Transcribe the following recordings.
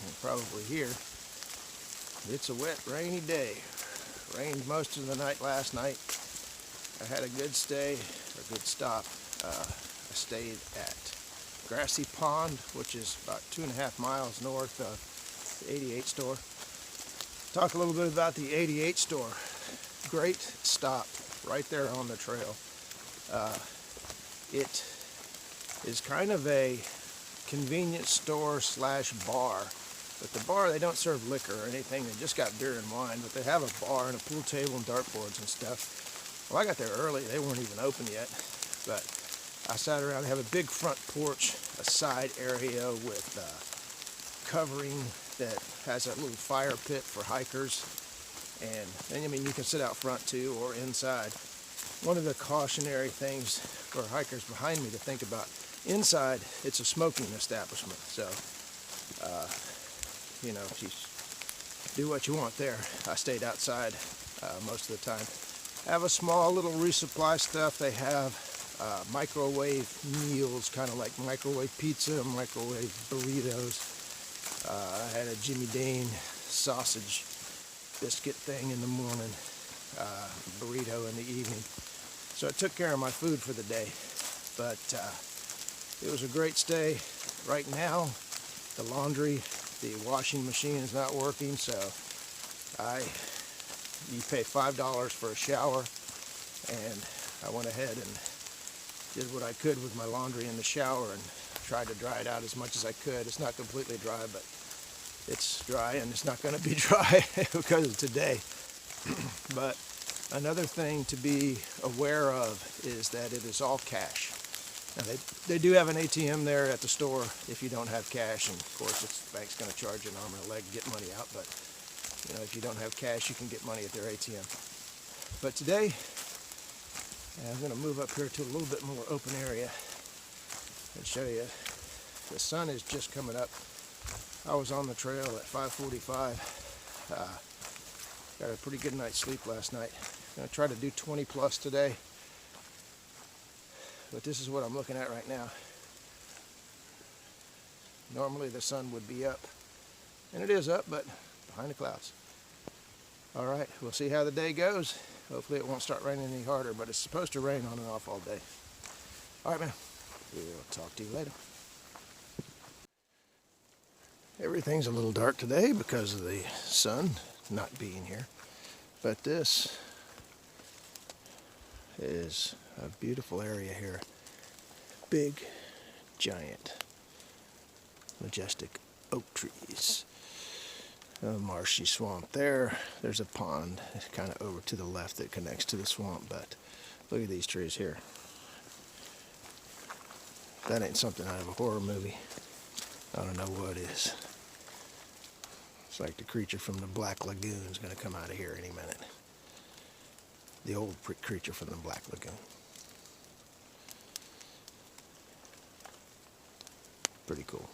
and probably here, it's a wet, rainy day. Rained most of the night last night. I had a good stay, or good stop. I stayed at Grassy Pond, which is about 2.5 miles north of the 88 store. Talk a little bit about the 88 store. Great stop right there on the trail. It is kind of a convenience store slash bar. But the bar, they don't serve liquor or anything. They just got beer and wine, but they have a bar and a pool table and dartboards and stuff. Well, I got there early. They weren't even open yet. But I sat around. They have a big front porch, a side area with covering that has a little fire pit for hikers. And then, I mean, you can sit out front too or inside. One of the cautionary things for hikers behind me to think about, inside, it's a smoking establishment. So, you know, if you do what you want there. I stayed outside most of the time. Have a small little resupply stuff. They have microwave meals, kind of like microwave pizza, microwave burritos. I had a Jimmy Dean sausage biscuit thing in the morning, burrito in the evening. So I took care of my food for the day. But it was a great stay. Right now, the laundry, the washing machine is not working, so you pay $5 for a shower, and I went ahead and did what I could with my laundry in the shower and tried to dry it out as much as I could. It's not completely dry, but it's dry, and it's not going to be dry because of today. But another thing to be aware of is that it is all cash. Now they do have an ATM there at the store if you don't have cash, and of course the bank's going to charge you an arm and a leg to get money out, but you know, if you don't have cash, you can get money at their ATM. But today, I'm going to move up here to a little bit more open area and show you. The sun is just coming up. I was on the trail at 5:45. Got a pretty good night's sleep last night. I'm going to try to do 20 plus today. But this is what I'm looking at right now. Normally the sun would be up. And it is up, but behind the clouds. Alright, we'll see how the day goes. Hopefully it won't start raining any harder, but it's supposed to rain on and off all day. Alright, man. We'll talk to you later. Everything's a little dark today because of the sun not being here. But this is a beautiful area here. Big, giant, majestic oak trees. A marshy swamp there. There's a pond kind of over to the left that connects to the swamp, but look at these trees here. That ain't something out of a horror movie. I don't know what is. It's like the creature from the Black Lagoon is going to come out of here any minute. The old creature from the Black Lagoon. Pretty cool.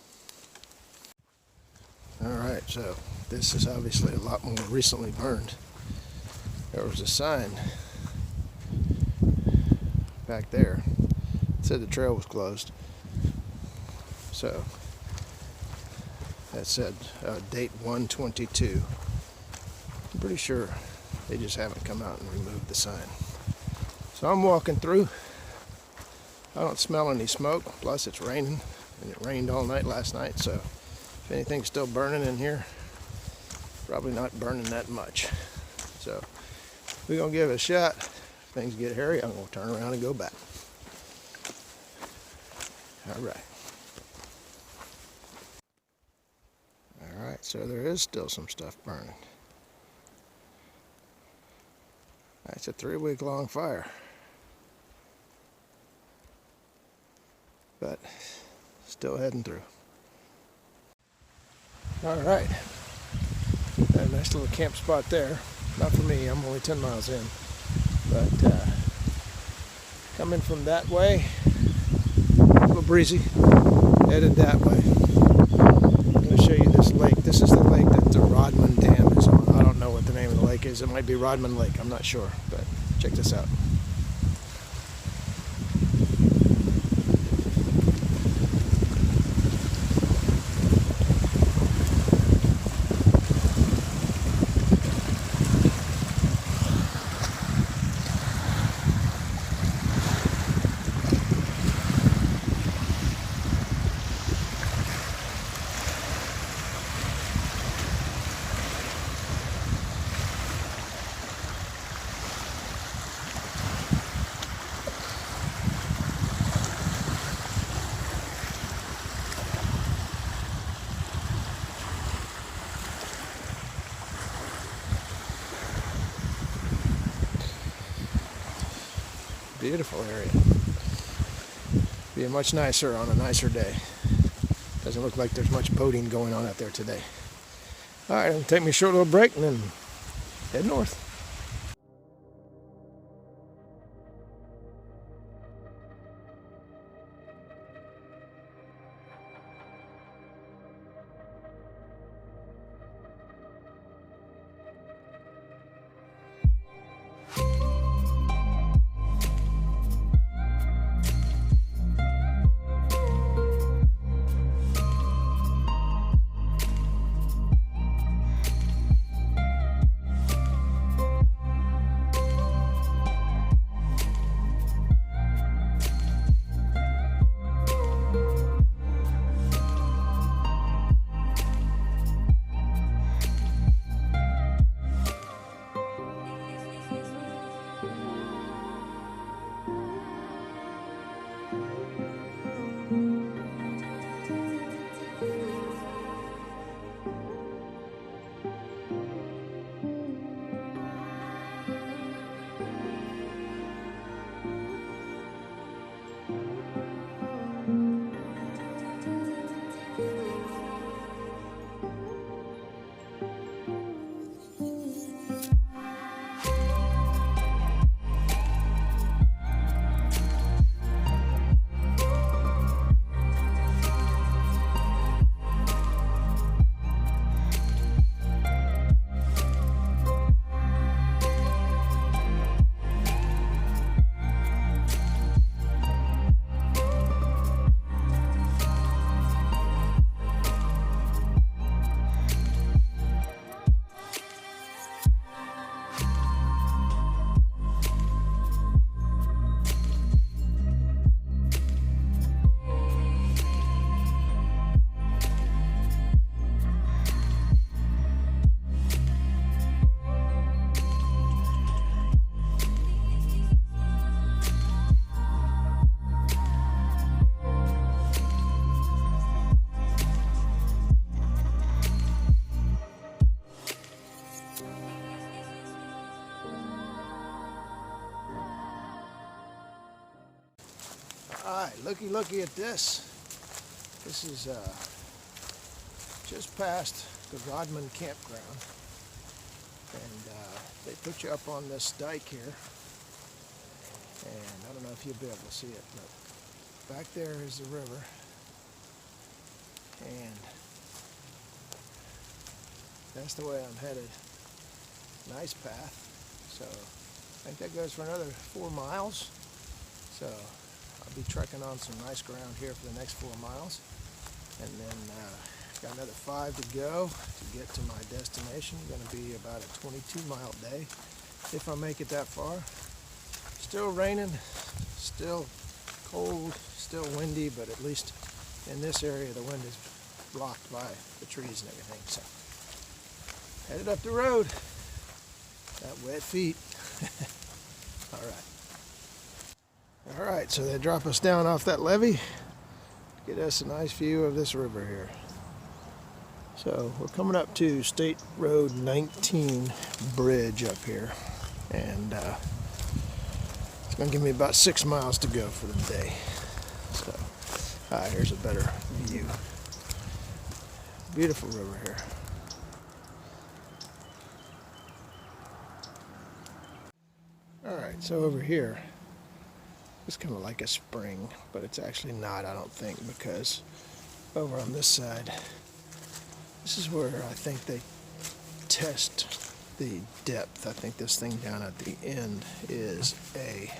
Alright, so this is obviously a lot more recently burned. There was a sign back there that said the trail was closed. So that said date 1/22. I'm pretty sure they just haven't come out and removed the sign. So I'm walking through. I don't smell any smoke, plus it's raining, and it rained all night last night, so if anything's still burning in here, probably not burning that much. So we're going to give it a shot. If things get hairy, I'm going to turn around and go back. Alright. Alright, so there is still some stuff burning. That's a 3-week-long fire. But still heading through. Alright. A nice little camp spot there. Not for me, I'm only 10 miles in. But coming from that way, a little breezy, headed that way. I'm going to show you this lake. This is the lake that the Rodman Dam is on. I don't know what the name of the lake is. It might be Rodman Lake, I'm not sure. But check this out. Beautiful area. Be much nicer on a nicer day. Doesn't look like there's much boating going on out there today. Alright, I'm gonna take me a short little break and then head north. Alright, looky at this. This is just past the Rodman campground. And they put you up on this dike here. And I don't know if you'll be able to see it, but back there is the river. And that's the way I'm headed. Nice path. So I think that goes for another 4 miles. So I'll be trekking on some nice ground here for the next 4 miles. And then got another 5 to go to get to my destination. Going to be about a 22-mile day if I make it that far. Still raining, still cold, still windy, but at least in this area the wind is blocked by the trees and everything. So headed up the road. Got wet feet. All right, so they drop us down off that levee. Get us a nice view of this river here. So we're coming up to State Road 19 bridge up here, and it's going to give me about 6 miles to go for the day. So here's a better view. Beautiful river here. All right, so over here, it's kind of like a spring, but it's actually not, I don't think, because over on this side, this is where I think they test the depth. I think this thing down at the end is a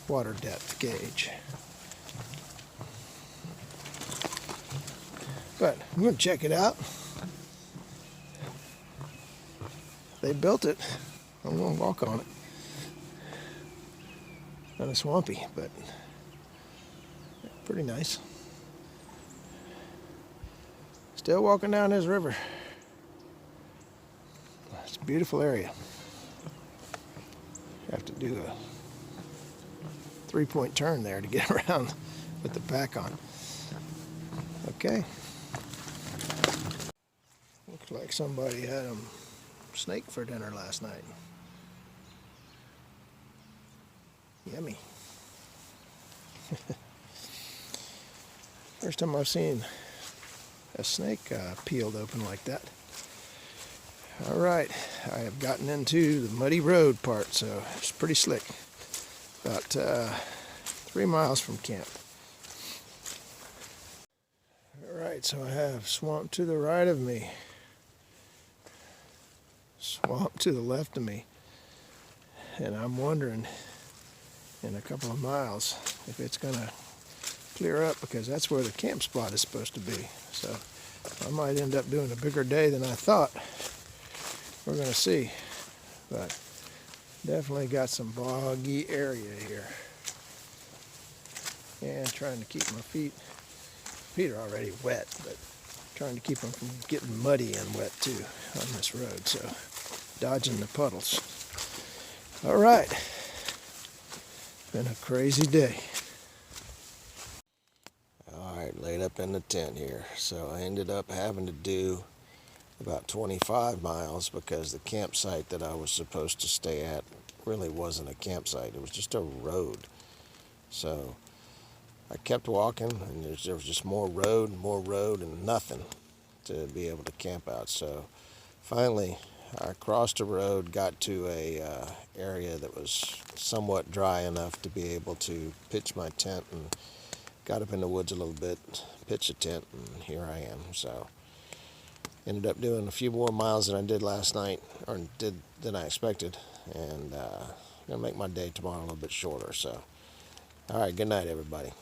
water depth gauge. But I'm going to check it out. They built it. I'm going to walk on it. Kind of swampy, but pretty nice. Still walking down this river. It's a beautiful area. Have to do a 3-point turn there to get around with the pack on. Okay. Looks like somebody had snake for dinner last night. Yummy. First time I've seen a snake peeled open like that. All right, I have gotten into the muddy road part, so it's pretty slick. About 3 miles from camp. All right, so I have swamp to the right of me, swamp to the left of me, and I'm wondering in a couple of miles if it's gonna clear up, because that's where the camp spot is supposed to be. So I might end up doing a bigger day than I thought. We're gonna see, but definitely got some boggy area here. And trying to keep my feet are already wet, but trying to keep them from getting muddy and wet too on this road, so dodging the puddles. All right, been a crazy day. All right, laid up in the tent here, so I ended up having to do about 25 miles because the campsite that I was supposed to stay at really wasn't a campsite, it was just a road. So I kept walking, and there was just more road, and nothing to be able to camp out. So finally, I crossed the road, got to a area that was somewhat dry enough to be able to pitch my tent, and got up in the woods a little bit, pitched a tent, and here I am. So ended up doing a few more miles than I did last night, or than I expected, and gonna make my day tomorrow a little bit shorter. So, all right, good night, everybody.